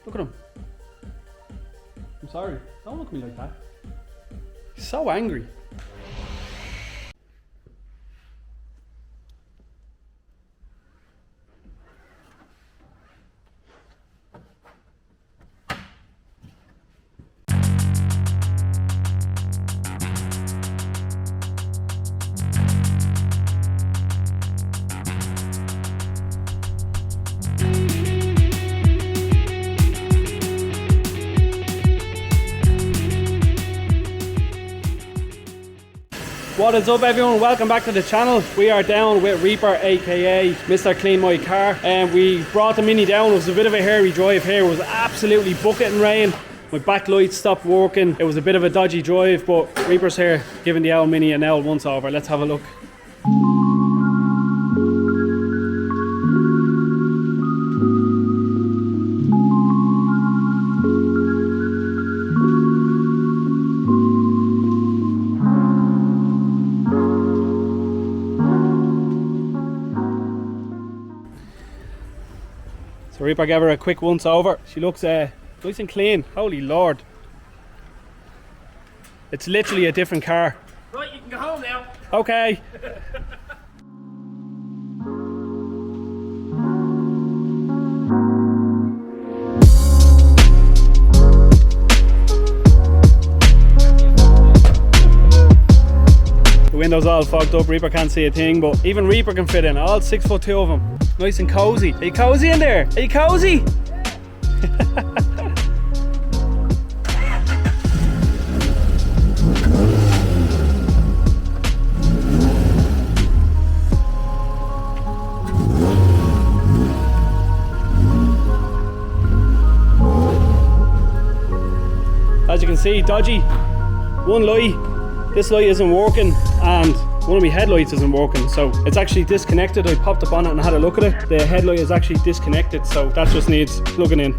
Look at him. I'm sorry. Don't look at me like that. He's so angry. What is up everyone, welcome back to the channel. We are down with Reaper aka Mr. Clean My Car, and we brought the Mini down. It was a bit of a hairy drive here, it was absolutely bucketing rain. My backlight stopped working, it was a bit of a dodgy drive, but Reaper's here giving the old Mini an L once over. Let's have a look. So Reaper gave her a quick once over. She looks nice and clean. Holy Lord. It's literally a different car. Right, you can go home now. Okay. The window's all fogged up, Reaper can't see a thing, but even Reaper can fit in, all 6'2" of them. Nice and cozy. Are you cozy in there? Are you cozy? As you can see, dodgy. One light, this light isn't working, and one of my headlights isn't working, so it's actually disconnected. I popped the bonnet and had a look at it. The headlight is actually disconnected, so that just needs plugging in.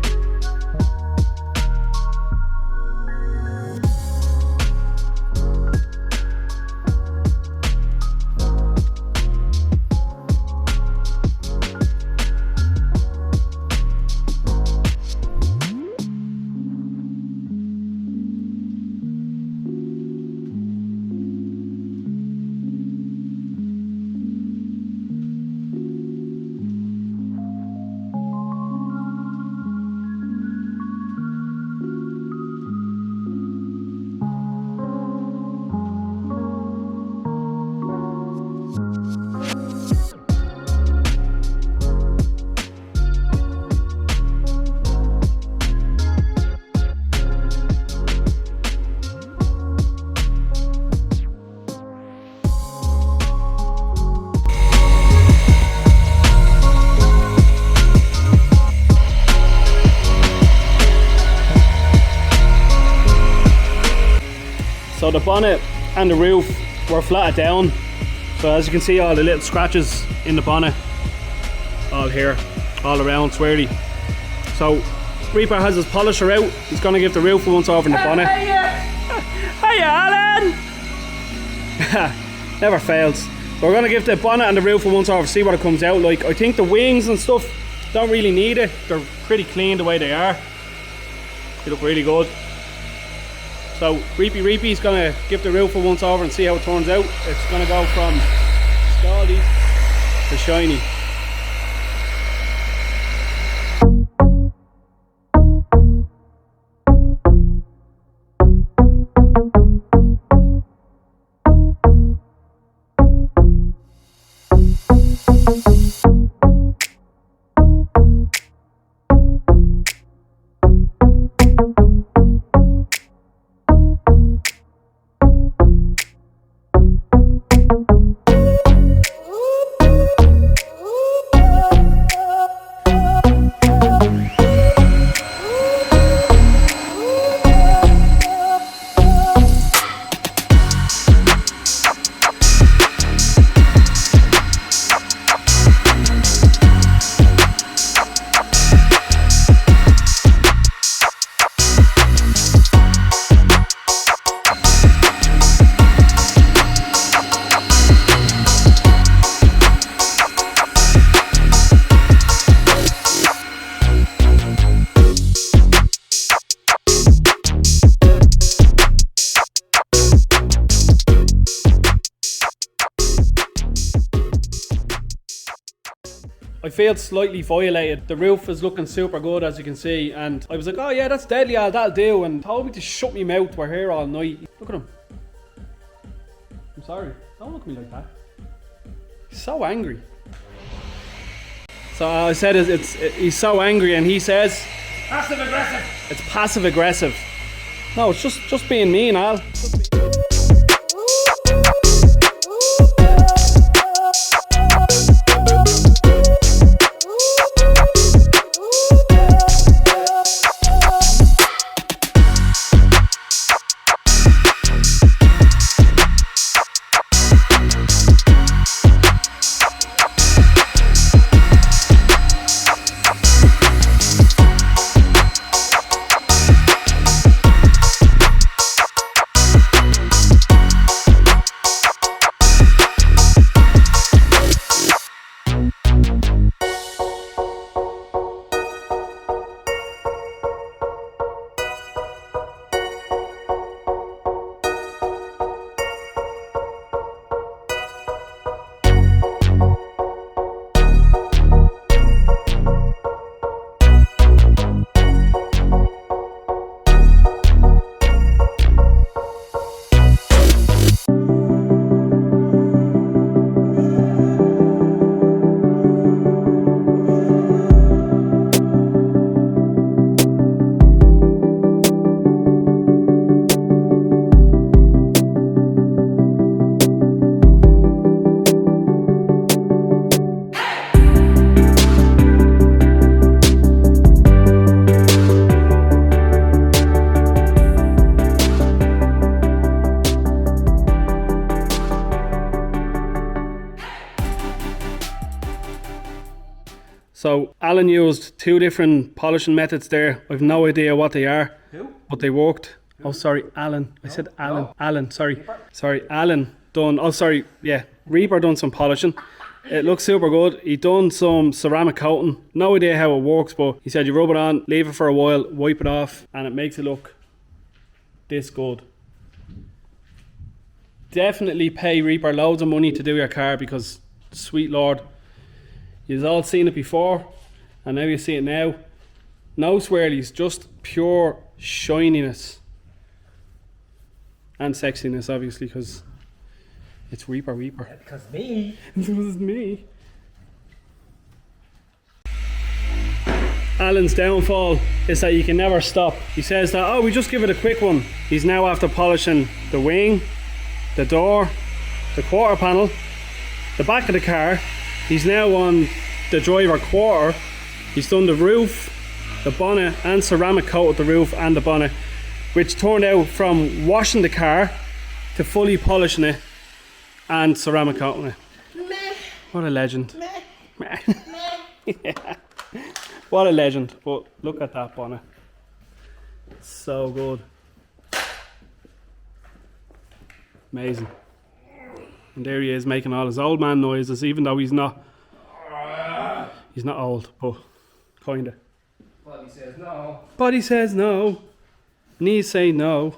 So the bonnet and the roof were flatted down. So as you can see, all the little scratches in the bonnet, all here, all around, swirly. So Reaper has his polisher out. He's gonna give the roof once over in the bonnet. Hiya, Alan! Never fails. So we're gonna give the bonnet and the roof once over, see what it comes out like. I think the wings and stuff don't really need it. They're pretty clean the way they are. They look really good. So Reapy's gonna give the roof a once over and see how it turns out. It's gonna go from scaldy to shiny. feel slightly violated. The roof is looking super good, as you can see, and I was like, oh yeah, that's deadly, Al, that'll do, and told me to shut me mouth, we're here all night. Look at him. I'm sorry, don't look at me like that. He's so angry. So I said he's so angry, and he says Passive aggressive. it's passive aggressive. No, it's just being mean, Al. So Alan used 2 different polishing methods there. I've no idea what they are. Who? But they worked. Who? Oh sorry, Alan. I said Alan. No. Alan, sorry. Reaper? Sorry, Alan done, oh sorry, yeah. Reaper done some polishing. It looks super good. He done some ceramic coating. No idea how it works, but he said you rub it on, leave it for a while, wipe it off, and it makes it look this good. Definitely pay Reaper loads of money to do your car, because sweet lord, you've all seen it before and now you see it now. No swirlies, just pure shininess and sexiness, obviously, because it's Reaper. Yeah, because me. This is me. Alan's downfall is that you can never stop. He says that, oh, we just give it a quick one. He's now after polishing the wing, the door, the quarter panel, the back of the car. He's now on the driver quarter. He's done the roof, the bonnet, and ceramic coated the roof and the bonnet, which turned out from washing the car to fully polishing it and ceramic coating it. Meh. What a legend. Meh. Yeah. What a legend. But look at that bonnet. So good. Amazing. And there he is making all his old man noises, even though he's not old, but kinda. Body says no. Body says no. Knees say no.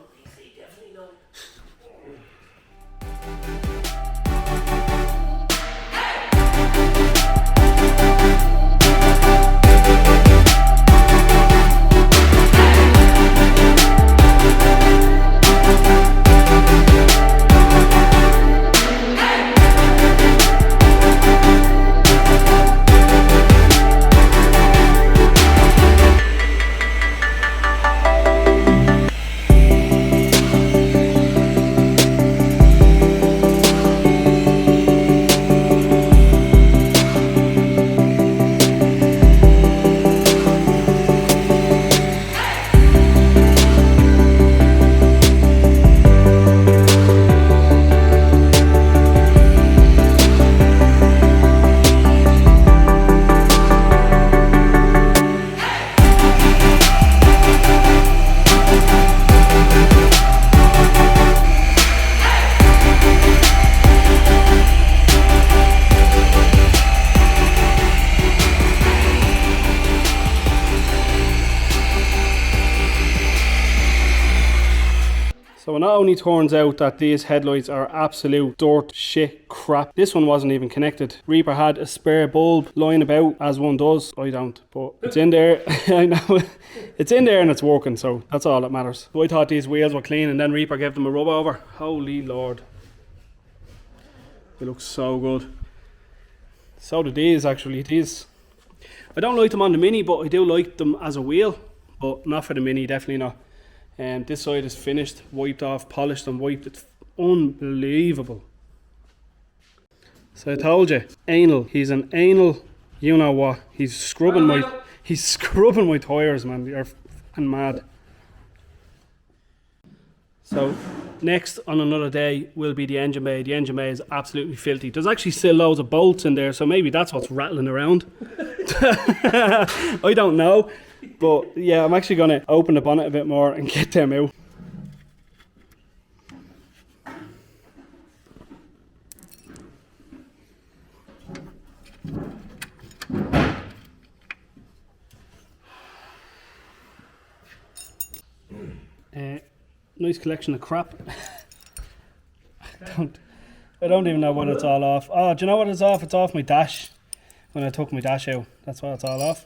So it not only turns out that these headlights are absolute dirt shit crap. This one wasn't even connected. Reaper had a spare bulb lying about, as one does. I don't, but it's in there. I know. It's in there and it's working, so that's all that matters. So I thought these wheels were clean, and then Reaper gave them a rub over. Holy Lord. They look so good. So do these actually. These, I don't like them on the Mini, but I do like them as a wheel. But not for the Mini, definitely not. And this side is finished, wiped off, polished and wiped. It's unbelievable. So I told you, anal. He's an anal, you know what. He's scrubbing my tyres, man. You're f***ing mad. So next on another day will be the engine bay. The engine bay is absolutely filthy. There's actually still loads of bolts in there, so maybe that's what's rattling around. I don't know. But yeah, I'm actually going to open the bonnet a bit more and get them out. Nice collection of crap. I don't even know what it's all off. Oh, do you know what it's off? It's off my dash. When I took my dash out, that's what it's all off.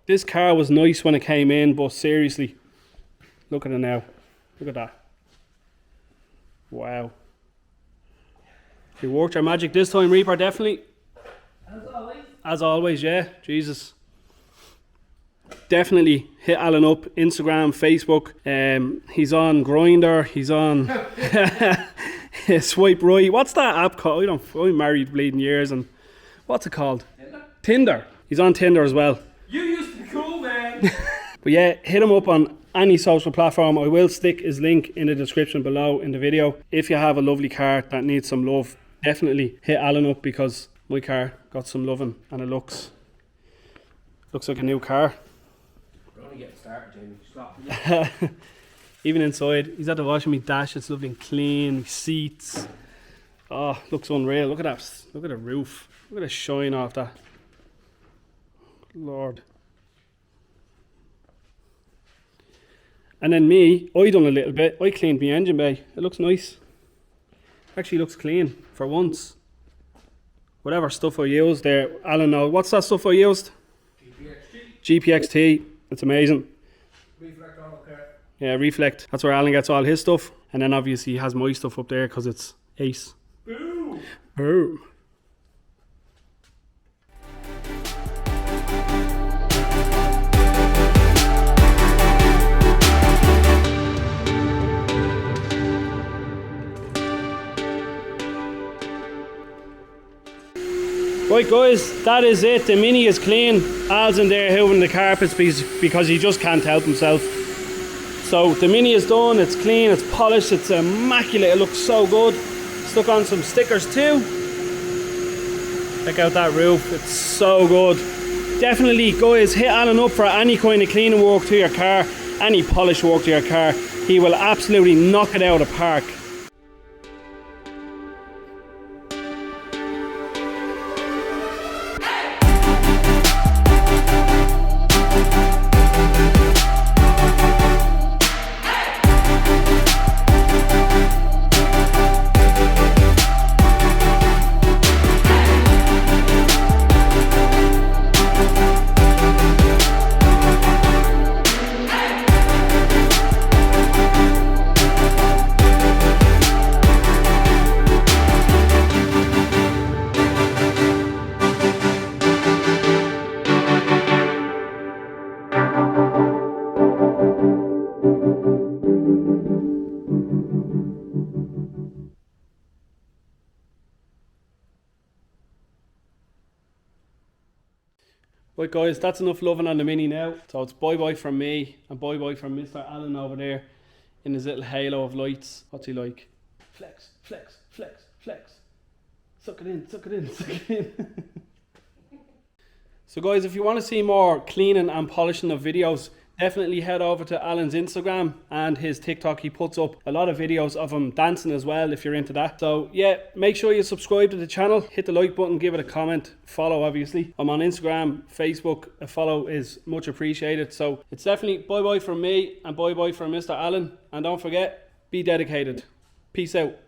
This car was nice when it came in, but seriously, look at it now. Look at that. Wow. You worked your magic this time, Reaper, definitely. As always. As always, yeah. Jesus. Definitely hit Alan up, Instagram, Facebook. He's on Grindr. He's on Swipe Right. What's that app called? I'm married bleeding years, and what's it called? Tinder. He's on Tinder as well. You used to be cool, man. But yeah, hit him up on any social platform. I will stick his link in the description below in the video. If you have a lovely car that needs some love, definitely hit Alan up, because my car got some loving and it looks like a new car. We're only getting started, Jamie. Stop. Even inside, he's had to wash my dash. It's lovely and clean. My seats. Oh, looks unreal. Look at that. Look at the roof. Look at the shine off that. Lord. And then me, I done a little bit. I cleaned my engine bay. It looks nice. Actually looks clean for once. Whatever stuff I used there, Alan knows. What's that stuff I used? GPXT. It's amazing. Reflect on the car. Yeah, Reflect. That's where Alan gets all his stuff. And then obviously he has my stuff up there because it's ace. Boom. Boom. Right guys, that is it. The Mini is clean. Al's in there hooving the carpets because he just can't help himself. So the Mini is done, it's clean, it's polished, it's immaculate, it looks so good. Stuck on some stickers too. Check out that roof, it's so good. Definitely guys, hit Alan up for any kind of cleaning work to your car, any polish work to your car. He will absolutely knock it out of the park. Right guys, that's enough loving on the Mini now. So it's bye bye from me and bye bye from Mr. Alan over there in his little halo of lights. What's he like? Flex, flex, flex, flex. Suck it in, suck it in, suck it in. So guys, if you want to see more cleaning and polishing of videos, definitely head over to Alan's Instagram and his TikTok. He puts up a lot of videos of him dancing as well, if you're into that. So yeah, make sure you subscribe to the channel, hit the like button, give it a comment, follow obviously. I'm on Instagram, Facebook, a follow is much appreciated. So it's definitely bye bye from me and bye bye from Mr. Alan, and don't forget, be dedicated. Peace out.